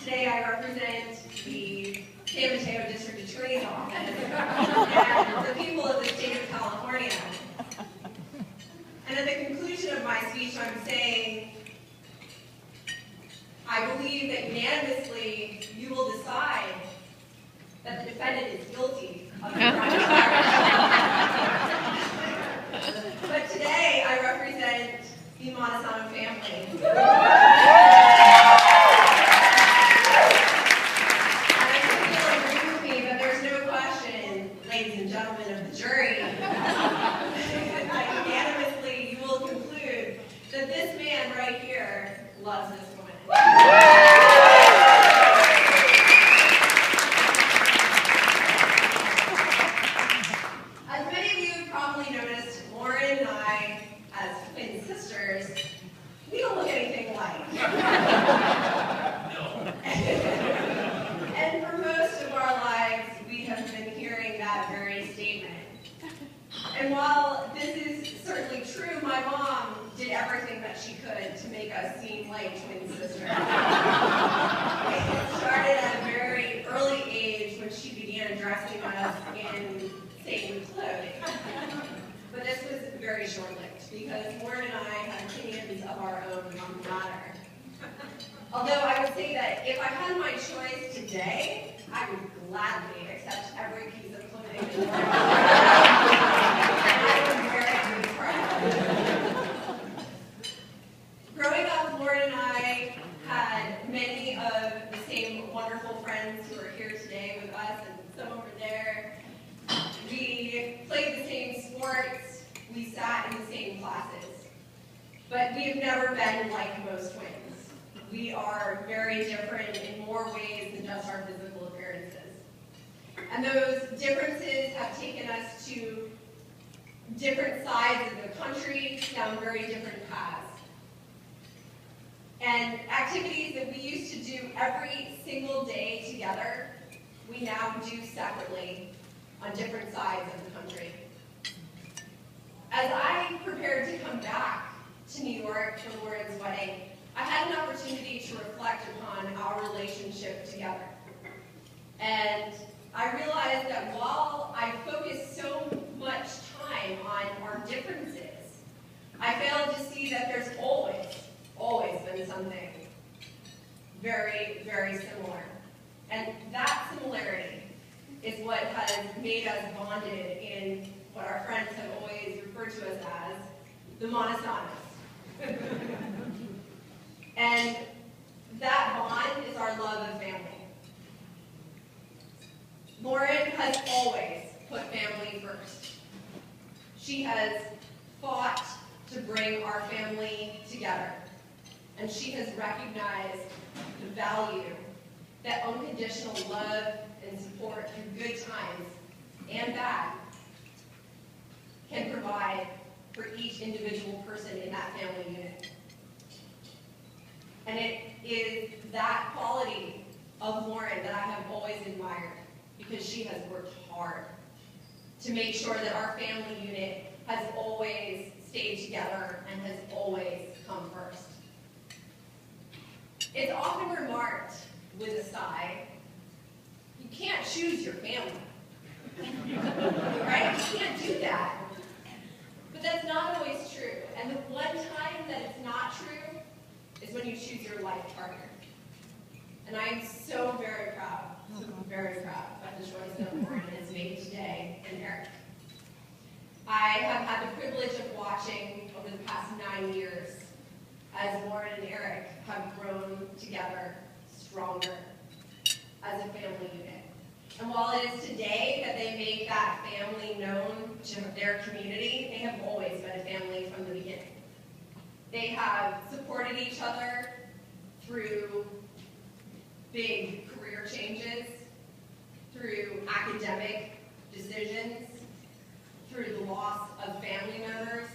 Today I represent the San Mateo District Attorney's Office and the people of the state of California. And at the conclusion of my speech, I'm saying, I believe that unanimously you will decide that the defendant is guilty of the crime charged. But today I represent the Montesano family. Ladies and gentlemen of the jury, unanimously you will conclude that this man right here loves this woman. As many of you have probably noticed, Lauren and I, as twin sisters, we don't look anything alike. And for most of our lives, we have been hearing that very statement. And while this is certainly true, my mom did everything that she could to make us seem like twin sisters. It started at a very early age when she began dressing us in same clothing. But this was very short-lived because Lauren and I had opinions of our own on the matter. Although I would say that if I had my choice today, I would gladly accept every piece of clothing in the world. I would wear it with pride. Growing up, Lauren and I had many of the same wonderful friends who are here today with us, and some over there. We played the same sports, we sat in the same classes, but we have never been like most twins. We are very different in more ways than just our physical appearances. And those differences have taken us to different sides of the country, down very different paths. And activities that we used to do every single day together, we now do separately on different sides of the country. As I prepared to come back to New York for Lauren's wedding, I had an opportunity to reflect upon our relationship together. And I realized that while I focused so much time on our differences, I failed to see that there's always been something very, very similar. And that similarity is what has made us bonded in what our friends have always referred to us as the Montesanos. And that bond is our love of family. Lauren has always put family first. She has fought to bring our family together. And she has recognized the value that unconditional love and support through good times and bad can provide for each individual person in that family unit. And it is that quality of Lauren that I have always admired because she has worked hard to make sure that our family unit has always stayed together and has always come first. It's often remarked with a sigh, you can't choose your family. Right? You can't do that. But that's not always true. And the one time that it's not true is when you choose your life partner. And I am so very proud of the choice that Lauren has made today and Eric. I have had the privilege of watching over the past 9 years as Lauren and Eric have grown together stronger as a family unit. And while it is today that they make that family known to their community, they have always been a family from the beginning. They have supported each other through big career changes, through academic decisions, through the loss of family members.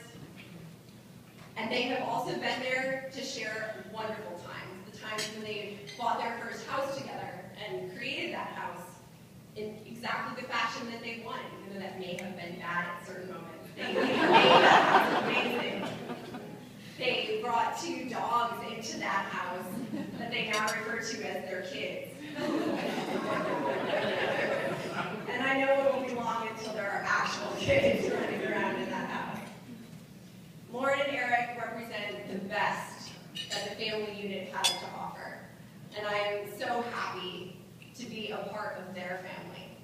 And they have also been there to share wonderful times, the times when they bought their first house together and created that house in exactly the fashion that they wanted, even though that may have been bad at certain moments. They made that house amazing. They brought 2 dogs into that house that they now refer to as their kids. And I know it won't be long until there are actual kids running around in that house. Lauren and Eric represent the best that the family unit has to offer, and I am so happy to be a part of their family.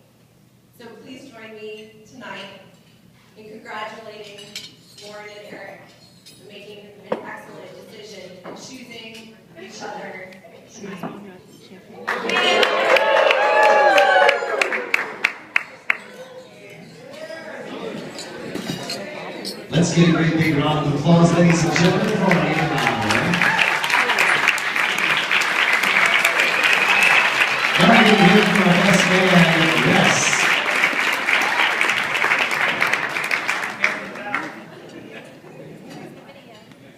So please join me tonight in congratulating Lauren and Eric for making an excellent decision and choosing each other tonight. Let's give a great big round of applause, ladies and gentlemen, for Ian and Lauren. Now we're going to hear from our best man.